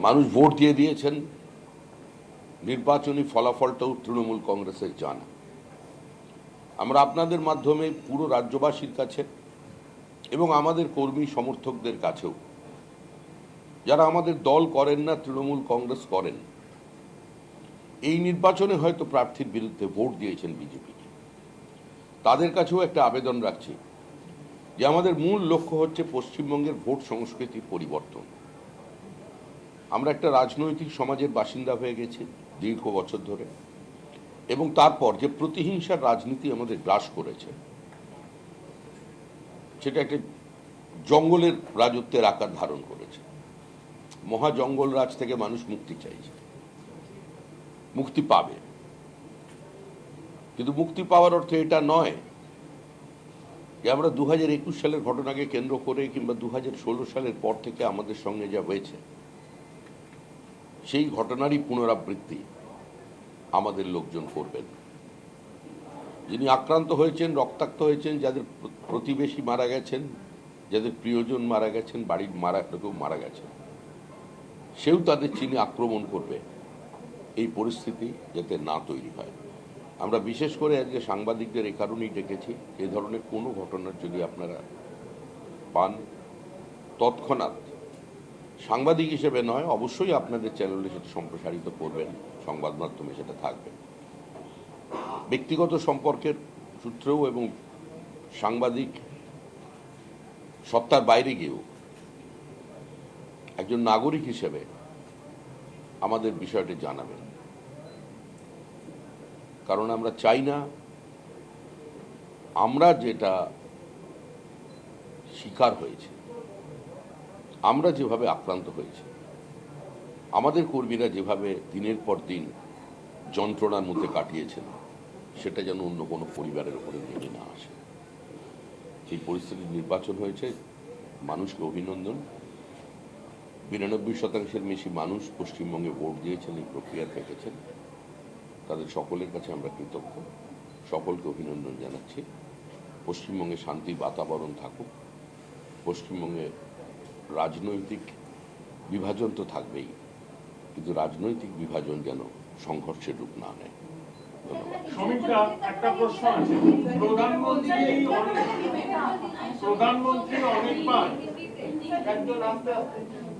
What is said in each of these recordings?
মানুষ ভোট দিয়ে দিয়েছেন, নির্বাচনী ফলাফলটাও তৃণমূল কংগ্রেসের জানা। আমরা আপনাদের মাধ্যমে পুরো রাজ্যবাসীর কাছে এবং আমাদের কর্মী সমর্থকদের কাছেও, যারা আমাদের দল করেন না, তৃণমূল কংগ্রেস করেন, এই নির্বাচনে হয়তো প্রার্থীর বিরুদ্ধে ভোট দিয়েছেন বিজেপিকে, তাদের কাছেও একটা আবেদন রাখছি যে আমাদের মূল লক্ষ্য হচ্ছে পশ্চিমবঙ্গের ভোট সংস্কৃতির পরিবর্তন। আমরা একটা রাজনৈতিক সমাজের বাসিন্দা হয়ে গেছি দীর্ঘ বছর ধরে, এবং তারপর যে প্রতিহিংসার রাজনীতি আমাদের গ্রাস করেছে, সেটা একটা জঙ্গলের রাজত্বের আকার ধারণ করেছে। মহা জঙ্গল রাজ থেকে মানুষ মুক্তি চাইছে, মুক্তি পাবে, কিন্তু মুক্তি পাওয়ার অর্থ এটা নয় যে আমরা 2021 সালের ঘটনাকে কেন্দ্র করে কিংবা 2016 সালের পর থেকে আমাদের সঙ্গে যা হয়েছে সেই ঘটনারই পুনরাবৃত্তি আমাদের লোকজন করবেন। যিনি আক্রান্ত হয়েছেন, রক্তাক্ত হয়েছেন, যাদের প্রতিবেশী মারা গেছেন, যাদের প্রিয়জন মারা গেছেন, বাড়ির কেউ মারা গেছেন, সেও তাদের চিনে আক্রমণ করবে, এই পরিস্থিতি যাতে না তৈরি হয়। আমরা বিশেষ করে আজকে সাংবাদিকদের এই কারণেই ডেকেছি, এই ধরনের কোনো ঘটনার যদি আপনারা পান, তৎক্ষণাৎ সাংবাদিক হিসেবে নয়, অবশ্যই আপনাদের চ্যানেলে সেটা সম্প্রসারিত করবেন, সংবাদ মাধ্যমে সেটা থাকবে। ব্যক্তিগত সম্পর্কের সূত্রেও এবং সাংবাদিক সত্তার বাইরে গিয়েও একজন নাগরিক হিসেবে আমাদের বিষয়টি জানাবেন, কারণ আমরা চাই না আমরা যেটা শিকার হয়েছে, আমরা যেভাবে আক্রান্ত হয়েছি, আমাদের কর্মীরা যেভাবে দিনের পর দিন যন্ত্রণার মধ্যে কাটিয়েছেন, সেটা যেন অন্য কোনো পরিবারের উপরে নেমে না আসে। সেই পরিস্থিতির নির্বাচন হয়েছে, মানুষকে অভিনন্দন। 92% বেশি মানুষ পশ্চিমবঙ্গে ভোট দিয়েছেন, এই প্রক্রিয়া থেকেছেন, তাদের সকলের কাছে আমরা কৃতজ্ঞ, সকলকে অভিনন্দন জানাচ্ছি। পশ্চিমবঙ্গে শান্তির বাতাবরণ থাকুক, পশ্চিমবঙ্গে রাজনৈতিক বিভাজন তো থাকবেই, কিন্তু রাজনৈতিক বিভাজন যেন সংঘর্ষের রূপ না নেয়। ধন্যবাদ। একটা প্রশ্ন আছে,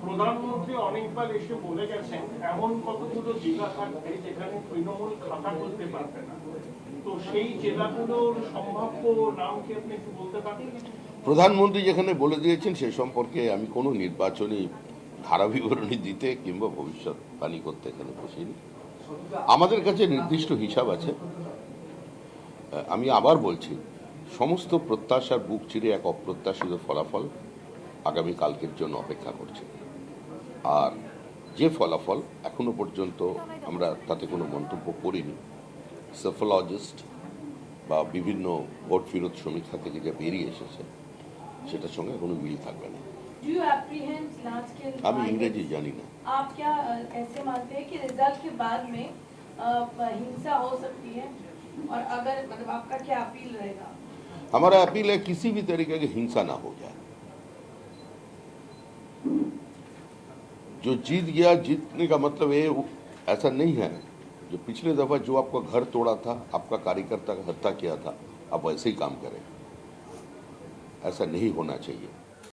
প্রধানমন্ত্রী অনেকবার এসে বলে গেছেন এমন কতগুলো জেলা থাকবে যেখানে তৃণমূল খাতা করতে পারবে না, তো সেই জেলাগুলোর সম্ভাব্য নাম কি আপনি একটু বলতে পারবেন? প্রধানমন্ত্রী যেখানে বলে দিয়েছেন সে সম্পর্কে আমি কোনো নির্বাচনী ধারা বিবরণী দিতে কিংবা ভবিষ্যৎবাণী করতে এখানে বসিনি। আমাদের কাছে নির্দিষ্ট হিসাব আছে। আমি আবার বলছি, সমস্ত প্রত্যাশার বুক চিরে এক অপ্রত্যাশিত ফলাফল আগামী কালকের জন্য অপেক্ষা করছে। আর যে ফলাফল এখনো পর্যন্ত আমরা তাতে কোনো মন্তব্য করিনি, সেফোলজিস্ট বা বিভিন্ন ভোট ফেরত সমীক্ষা থেকে যা বেরিয়ে এসেছে সেটার সঙ্গে কোনো মিল থাকবে না। আমি ইংরেজি জানি না। आप क्या ऐसे मानते हैं कि रिजल्ट के बाद में हिंसा हो सकती है, और अगर मतलब आपका क्या अपील रहेगा? हमारा अपील है किसी भी तरीके की हिंसा ना हो जाए। जो जीत गया, जीतने का मतलब ये ऐसा नहीं है जो पिछले दफा जो आपका घर तोड़ा था, आपका कार्यकर्ता का हत्या किया था, आप वैसे ही काम करें। ऐसा नहीं होना चाहिए।